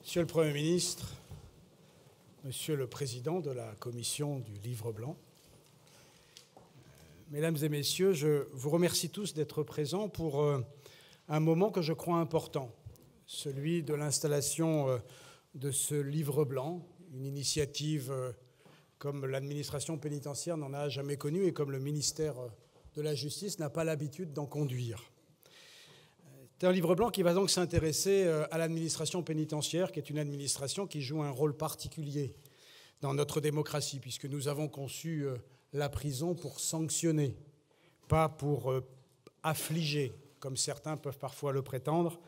Monsieur le Premier ministre, Monsieur le Président de la Commission du Livre blanc, Mesdames et Messieurs, je vous remercie tous d'être présents pour un moment que je crois important, celui de l'installation de ce Livre blanc, une initiative comme l'administration pénitentiaire n'en a jamais connue et comme le ministère de la Justice n'a pas l'habitude d'en conduire. C'est un livre blanc qui va donc s'intéresser à l'administration pénitentiaire, qui est une administration qui joue un rôle particulier dans notre démocratie, puisque nous avons conçu la prison pour sanctionner, pas pour affliger, comme certains peuvent parfois le prétendre,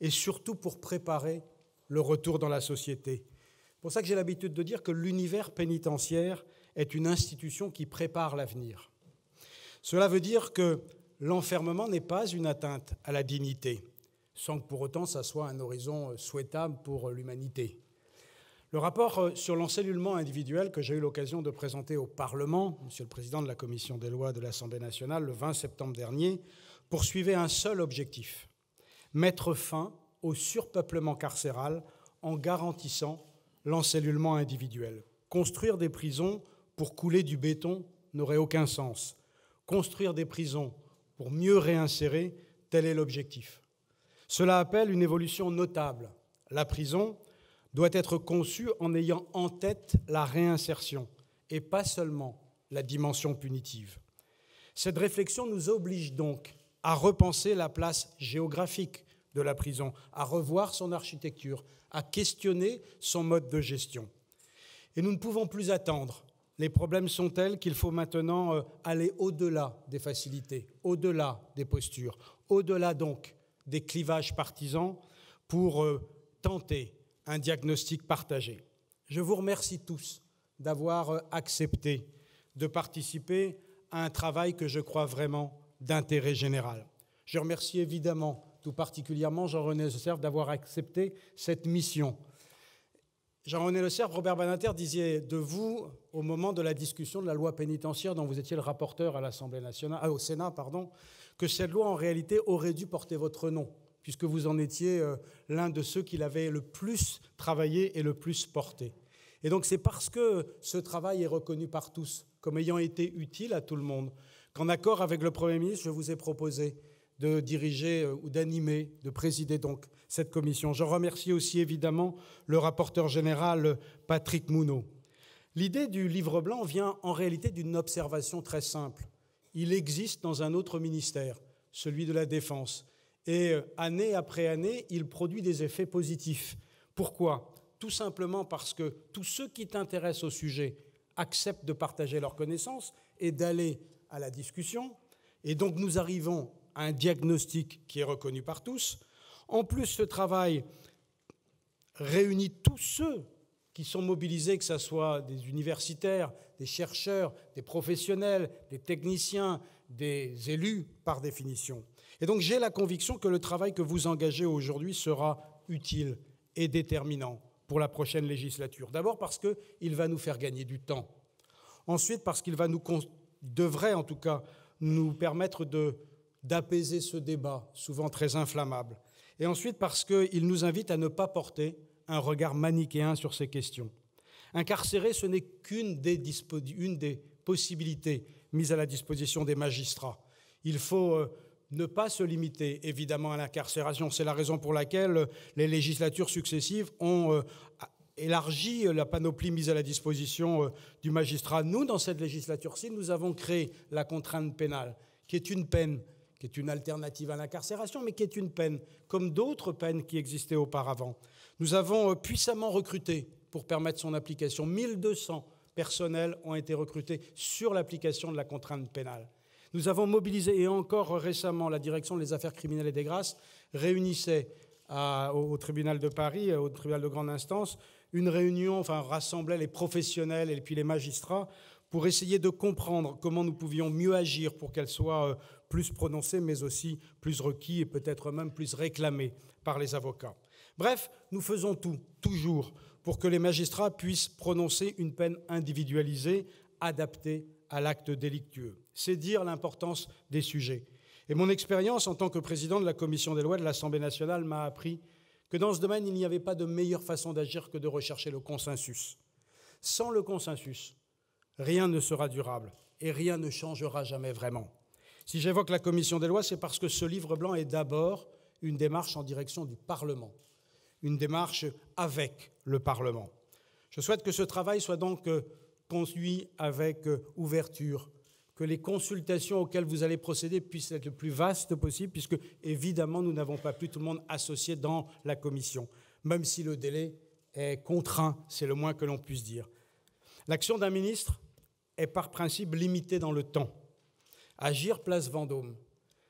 et surtout pour préparer le retour dans la société. C'est pour ça que j'ai l'habitude de dire que l'univers pénitentiaire est une institution qui prépare l'avenir. Cela veut dire que l'enfermement n'est pas une atteinte à la dignité, sans que pour autant ça soit un horizon souhaitable pour l'humanité. Le rapport sur l'encellulement individuel que j'ai eu l'occasion de présenter au Parlement, Monsieur le Président de la Commission des lois de l'Assemblée nationale, le 20 septembre dernier, poursuivait un seul objectif, mettre fin au surpeuplement carcéral en garantissant l'encellulement individuel. Construire des prisons pour couler du béton n'aurait aucun sens. Construire des prisons pour mieux réinsérer, tel est l'objectif. Cela appelle une évolution notable. La prison doit être conçue en ayant en tête la réinsertion et pas seulement la dimension punitive. Cette réflexion nous oblige donc à repenser la place géographique de la prison, à revoir son architecture, à questionner son mode de gestion. Et nous ne pouvons plus attendre. Les problèmes sont tels qu'il faut maintenant aller au-delà des facilités, au-delà des postures, au-delà donc des clivages partisans pour tenter un diagnostic partagé. Je vous remercie tous d'avoir accepté de participer à un travail que je crois vraiment d'intérêt général. Je remercie évidemment tout particulièrement Jean-René Lecerf d'avoir accepté cette mission. Jean-René Lecerf, Robert Badinter disait de vous, au moment de la discussion de la loi pénitentiaire dont vous étiez le rapporteur à l'Assemblée nationale, au Sénat, que cette loi, en réalité, aurait dû porter votre nom, puisque vous en étiez l'un de ceux qui l'avaient le plus travaillé et le plus porté. Et donc c'est parce que ce travail est reconnu par tous comme ayant été utile à tout le monde qu'en accord avec le Premier ministre, je vous ai proposé de diriger ou d'animer, de présider donc cette commission. Je remercie aussi évidemment le rapporteur général Patrick Mouneau. L'idée du livre blanc vient en réalité d'une observation très simple. Il existe dans un autre ministère, celui de la Défense, et année après année, il produit des effets positifs. Pourquoi ? Tout simplement parce que tous ceux qui s'intéressent au sujet acceptent de partager leurs connaissances et d'aller à la discussion, et donc nous arrivons à un diagnostic qui est reconnu par tous. En plus, ce travail réunit tous ceux qui sont mobilisés, que ce soit des universitaires, des chercheurs, des professionnels, des techniciens, des élus par définition. Et donc j'ai la conviction que le travail que vous engagez aujourd'hui sera utile et déterminant pour la prochaine législature. D'abord parce qu'il va nous faire gagner du temps. Ensuite parce qu'il devrait en tout cas nous permettre d'apaiser ce débat, souvent très inflammable. Et ensuite parce qu'il nous invite à ne pas porter un regard manichéen sur ces questions. Incarcérer, ce n'est qu'une des possibilités mises à la disposition des magistrats. Il faut ne pas se limiter, évidemment, à l'incarcération. C'est la raison pour laquelle les législatures successives ont élargi la panoplie mise à la disposition du magistrat. Nous, dans cette législature-ci, nous avons créé la contrainte pénale, qui est une peine, qui est une alternative à l'incarcération, mais qui est une peine, comme d'autres peines qui existaient auparavant. Nous avons puissamment recruté pour permettre son application. 1200 personnels ont été recrutés sur l'application de la contrainte pénale. Nous avons mobilisé, et encore récemment, la direction des affaires criminelles et des grâces réunissait au tribunal de Paris, au tribunal de grande instance, une réunion, rassemblait les professionnels et puis les magistrats pour essayer de comprendre comment nous pouvions mieux agir pour qu'elle soit plus prononcée, mais aussi plus requis et peut-être même plus réclamé par les avocats. Bref, nous faisons tout, toujours, pour que les magistrats puissent prononcer une peine individualisée, adaptée à l'acte délictueux. C'est dire l'importance des sujets. Et mon expérience en tant que président de la Commission des lois de l'Assemblée nationale m'a appris que dans ce domaine, il n'y avait pas de meilleure façon d'agir que de rechercher le consensus. Sans le consensus, rien ne sera durable et rien ne changera jamais vraiment. Si j'évoque la commission des lois, c'est parce que ce livre blanc est d'abord une démarche en direction du Parlement, une démarche avec le Parlement. Je souhaite que ce travail soit donc conduit avec ouverture, que les consultations auxquelles vous allez procéder puissent être le plus vastes possible, puisque, évidemment, nous n'avons pas pu tout le monde associé dans la commission, même si le délai est contraint, c'est le moins que l'on puisse dire. L'action d'un ministre est par principe limitée dans le temps. Agir place Vendôme,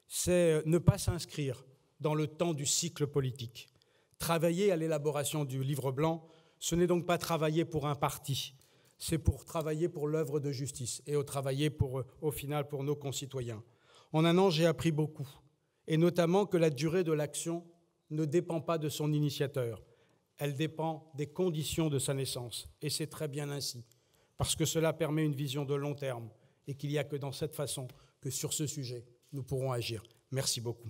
c'est ne pas s'inscrire dans le temps du cycle politique. Travailler à l'élaboration du livre blanc, ce n'est donc pas travailler pour un parti, c'est pour travailler pour l'œuvre de justice et travailler au final pour nos concitoyens. En un an, j'ai appris beaucoup, et notamment que la durée de l'action ne dépend pas de son initiateur, elle dépend des conditions de sa naissance, et c'est très bien ainsi, parce que cela permet une vision de long terme, et qu'il n'y a que dans cette façon que sur ce sujet, nous pourrons agir. Merci beaucoup.